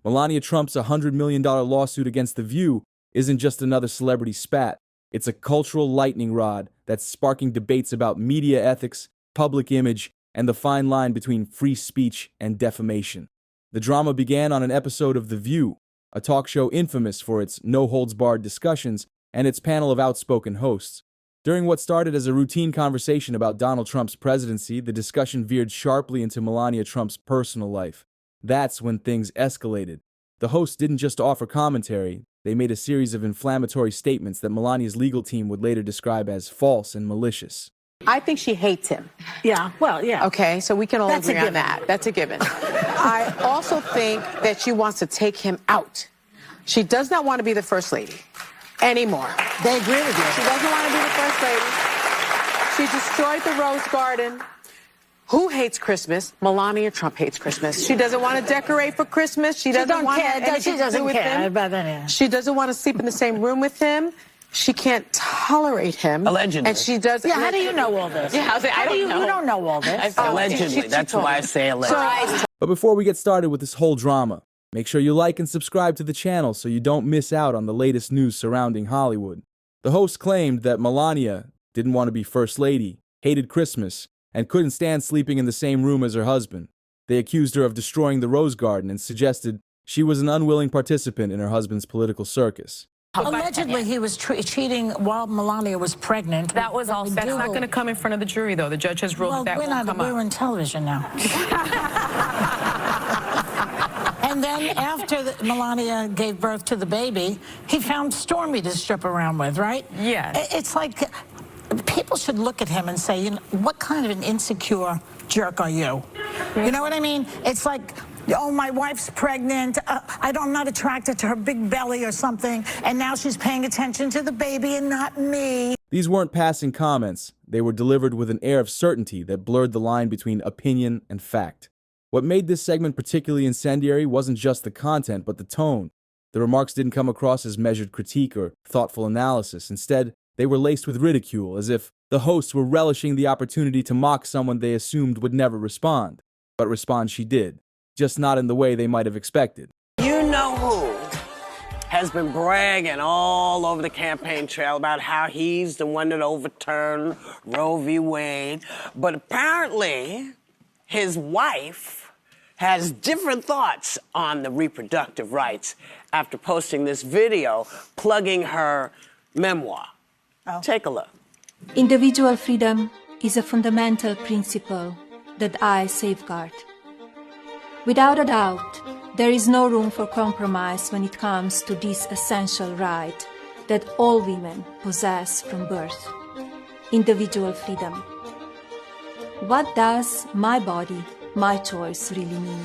Melania Trump's $100 million lawsuit against The View isn't just another celebrity spat. It's a cultural lightning rod that's sparking debates about media ethics, public image, and the fine line between free speech and defamation. The drama began on an episode of The View, a talk show infamous for its no-holds-barred discussions and its panel of outspoken hosts. During what started as a routine conversation about Donald Trump's presidency, the discussion veered sharply into Melania Trump's personal life. That's when things escalated. The hosts didn't just offer commentary, they made a series of inflammatory statements that Melania's legal team would later describe as false and malicious. I think she hates him. Yeah, well, yeah. Okay, so we can all agree on that. That's a given. I also think that she wants to take him out. She does not want to be the first lady anymore. They agree with you. She doesn't want to be the first lady. She destroyed the Rose Garden. Who hates Christmas? Melania Trump hates Christmas. She doesn't want to decorate for Christmas. She doesn't want anything to do with him. She doesn't want to sleep in the same room with him. She can't tolerate him. Allegedly. And she does. Yeah, how do you know all this? Yeah, I don't know. You don't know all this. Allegedly. That's why I say allegedly. But before we get started with this whole drama, make sure you like and subscribe to the channel so you don't miss out on the latest news surrounding Hollywood. The host claimed that Melania didn't want to be First Lady, hated Christmas, and couldn't stand sleeping in the same room as her husband. They accused her of destroying the Rose Garden and suggested she was an unwilling participant in her husband's political circus. Allegedly, he was cheating while Melania was pregnant. That's not going to come in front of the jury, though. The judge has ruled that won't come up. We're on television now. And then after Melania gave birth to the baby, he found Stormy to strip around with, right? Yeah. It's like people should look at him and say, you know, what kind of an insecure jerk are you? You know what I mean? It's like, oh, my wife's pregnant, I'm not attracted to her big belly or something, and now she's paying attention to the baby and not me. These weren't passing comments. They were delivered with an air of certainty that blurred the line between opinion and fact. What made this segment particularly incendiary wasn't just the content, but the tone. The remarks didn't come across as measured critique or thoughtful analysis. Instead, they were laced with ridicule, as if the hosts were relishing the opportunity to mock someone they assumed would never respond. But respond she did, just not in the way they might have expected. You know who has been bragging all over the campaign trail about how he's the one that overturned Roe v. Wade, but apparently his wife has different thoughts on the reproductive rights after posting this video plugging her memoir. Take a look. Individual freedom is a fundamental principle that I safeguard. Without a doubt, there is no room for compromise when it comes to this essential right that all women possess from birth: individual freedom. What does my body, my choice really mean?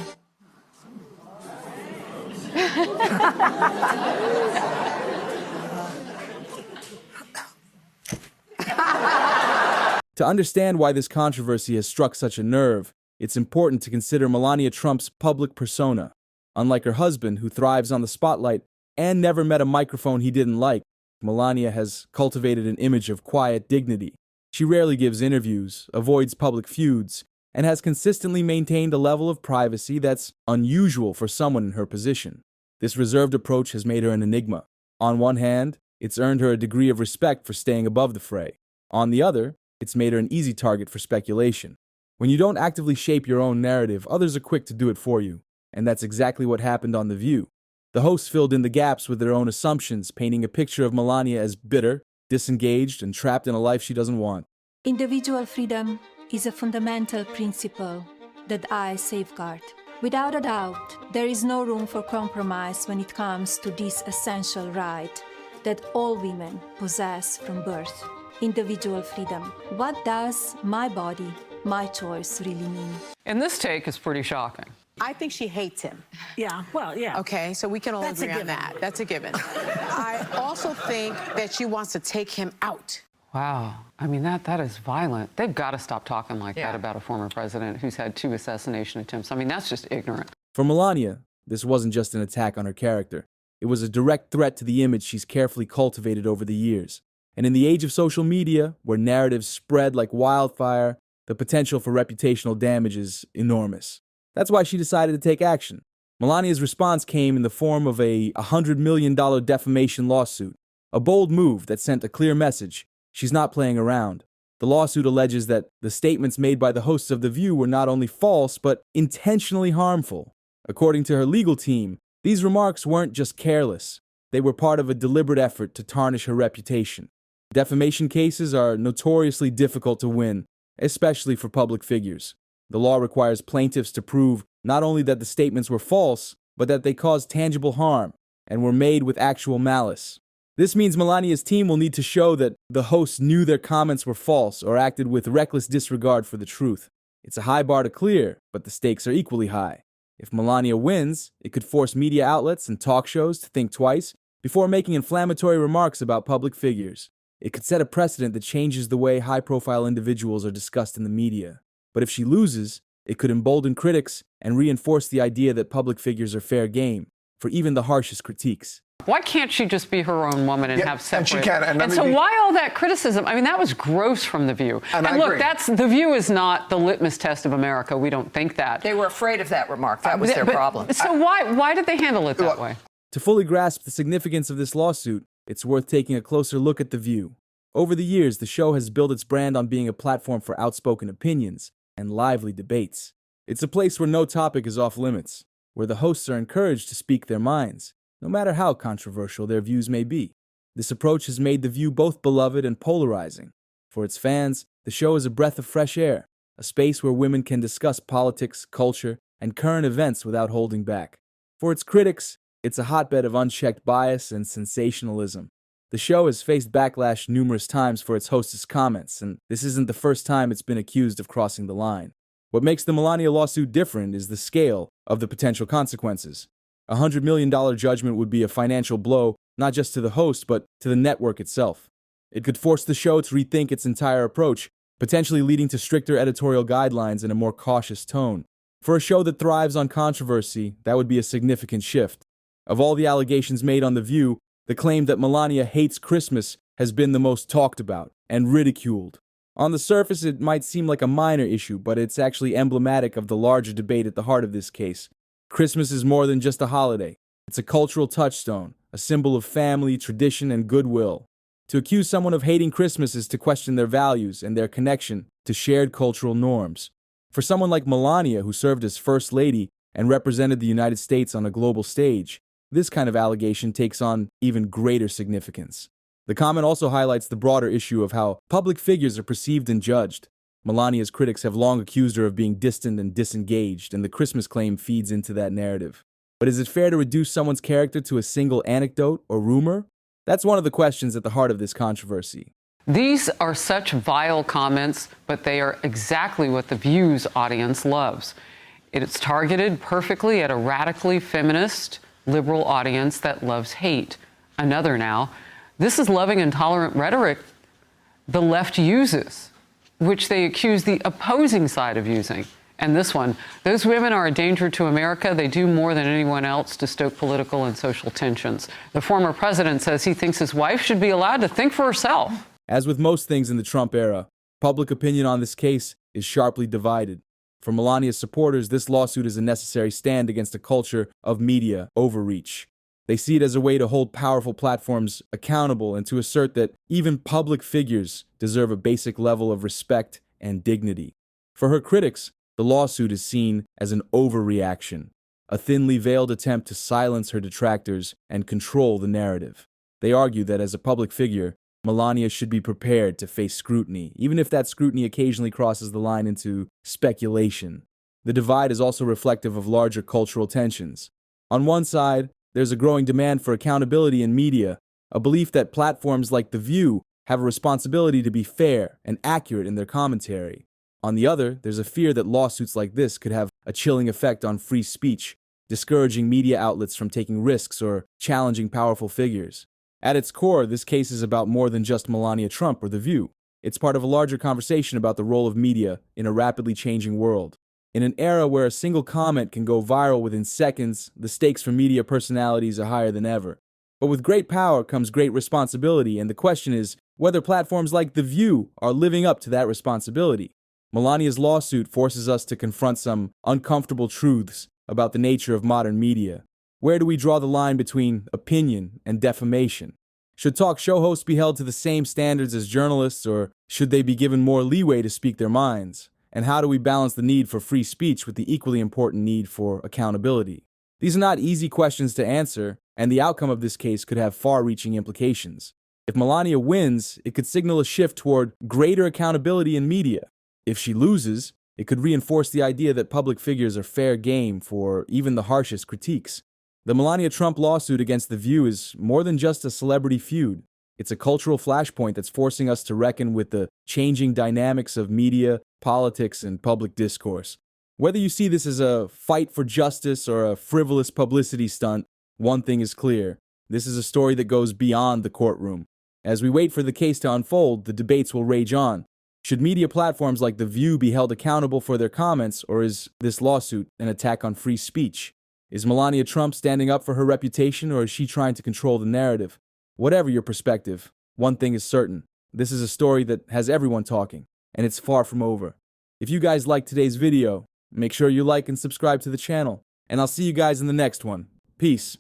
To understand why this controversy has struck such a nerve, it's important to consider Melania Trump's public persona. Unlike her husband, who thrives on the spotlight and never met a microphone he didn't like, Melania has cultivated an image of quiet dignity. She rarely gives interviews, avoids public feuds, and has consistently maintained a level of privacy that's unusual for someone in her position. This reserved approach has made her an enigma. On one hand, it's earned her a degree of respect for staying above the fray. On the other, it's made her an easy target for speculation. When you don't actively shape your own narrative, others are quick to do it for you. And that's exactly what happened on The View. The hosts filled in the gaps with their own assumptions, painting a picture of Melania as bitter, disengaged, and trapped in a life she doesn't want. Individual freedom is a fundamental principle that I safeguard. Without a doubt, there is no room for compromise when it comes to this essential right that all women possess from birth: individual freedom. What does my body, my choice really mean? And this take is pretty shocking. I think she hates him. Yeah, well, yeah. Okay, so we can all agree on that. That's a given. I also think that she wants to take him out. Wow. I mean, that is violent. They've got to stop talking like that about a former president who's had 2 assassination attempts. I mean, that's just ignorant. For Melania, this wasn't just an attack on her character. It was a direct threat to the image she's carefully cultivated over the years. And in the age of social media, where narratives spread like wildfire, the potential for reputational damage is enormous. That's why she decided to take action. Melania's response came in the form of a $100 million defamation lawsuit, a bold move that sent a clear message: she's not playing around. The lawsuit alleges that the statements made by the hosts of The View were not only false, but intentionally harmful. According to her legal team, these remarks weren't just careless. They were part of a deliberate effort to tarnish her reputation. Defamation cases are notoriously difficult to win, especially for public figures. The law requires plaintiffs to prove not only that the statements were false, but that they caused tangible harm and were made with actual malice. This means Melania's team will need to show that the hosts knew their comments were false or acted with reckless disregard for the truth. It's a high bar to clear, but the stakes are equally high. If Melania wins, it could force media outlets and talk shows to think twice before making inflammatory remarks about public figures. It could set a precedent that changes the way high-profile individuals are discussed in the media. But if she loses, it could embolden critics and reinforce the idea that public figures are fair game for even the harshest critiques. Why can't she just be her own woman and have separate? And she can. And so why all that criticism? I mean, that was gross from The View. And I look, agree. The View is not the litmus test of America. We don't think that. They were afraid of that remark. That was their problem. So why did they handle it that way? To fully grasp the significance of this lawsuit, it's worth taking a closer look at The View. Over the years, the show has built its brand on being a platform for outspoken opinions and lively debates. It's a place where no topic is off limits, where the hosts are encouraged to speak their minds, no matter how controversial their views may be. This approach has made The View both beloved and polarizing. For its fans, the show is a breath of fresh air, a space where women can discuss politics, culture, and current events without holding back. For its critics, it's a hotbed of unchecked bias and sensationalism. The show has faced backlash numerous times for its hostess' comments, and this isn't the first time it's been accused of crossing the line. What makes the Melania lawsuit different is the scale of the potential consequences. A $100 million judgment would be a financial blow, not just to the host, but to the network itself. It could force the show to rethink its entire approach, potentially leading to stricter editorial guidelines and a more cautious tone. For a show that thrives on controversy, that would be a significant shift. Of all the allegations made on The View, the claim that Melania hates Christmas has been the most talked about and ridiculed. On the surface, it might seem like a minor issue, but it's actually emblematic of the larger debate at the heart of this case. Christmas is more than just a holiday. It's a cultural touchstone, a symbol of family, tradition, and goodwill. To accuse someone of hating Christmas is to question their values and their connection to shared cultural norms. For someone like Melania, who served as First Lady and represented the United States on a global stage, this kind of allegation takes on even greater significance. The comment also highlights the broader issue of how public figures are perceived and judged. Melania's critics have long accused her of being distant and disengaged, and the Christmas claim feeds into that narrative. But is it fair to reduce someone's character to a single anecdote or rumor? That's one of the questions at the heart of this controversy. These are such vile comments, but they are exactly what The View's audience loves. It's targeted perfectly at a radically feminist, liberal audience that loves hate. Another now. This is loving and tolerant rhetoric the left uses, which they accuse the opposing side of using. And this one, those women are a danger to America. They do more than anyone else to stoke political and social tensions. The former president says he thinks his wife should be allowed to think for herself. As with most things in the Trump era, public opinion on this case is sharply divided. For Melania's supporters, this lawsuit is a necessary stand against a culture of media overreach. They see it as a way to hold powerful platforms accountable and to assert that even public figures deserve a basic level of respect and dignity. For her critics, the lawsuit is seen as an overreaction, a thinly veiled attempt to silence her detractors and control the narrative. They argue that as a public figure, Melania should be prepared to face scrutiny, even if that scrutiny occasionally crosses the line into speculation. The divide is also reflective of larger cultural tensions. On one side, there's a growing demand for accountability in media, a belief that platforms like The View have a responsibility to be fair and accurate in their commentary. On the other, there's a fear that lawsuits like this could have a chilling effect on free speech, discouraging media outlets from taking risks or challenging powerful figures. At its core, this case is about more than just Melania Trump or The View. It's part of a larger conversation about the role of media in a rapidly changing world. In an era where a single comment can go viral within seconds, the stakes for media personalities are higher than ever. But with great power comes great responsibility, and the question is whether platforms like The View are living up to that responsibility. Melania's lawsuit forces us to confront some uncomfortable truths about the nature of modern media. Where do we draw the line between opinion and defamation? Should talk show hosts be held to the same standards as journalists, or should they be given more leeway to speak their minds? And how do we balance the need for free speech with the equally important need for accountability? These are not easy questions to answer, and the outcome of this case could have far-reaching implications. If Melania wins, it could signal a shift toward greater accountability in media. If she loses, it could reinforce the idea that public figures are fair game for even the harshest critiques. The Melania Trump lawsuit against The View is more than just a celebrity feud. It's a cultural flashpoint that's forcing us to reckon with the changing dynamics of media, politics, and public discourse. Whether you see this as a fight for justice or a frivolous publicity stunt, one thing is clear. This is a story that goes beyond the courtroom. As we wait for the case to unfold, the debates will rage on. Should media platforms like The View be held accountable for their comments, or is this lawsuit an attack on free speech? Is Melania Trump standing up for her reputation, or is she trying to control the narrative? Whatever your perspective, one thing is certain. This is a story that has everyone talking, and it's far from over. If you guys liked today's video, make sure you like and subscribe to the channel, and I'll see you guys in the next one. Peace.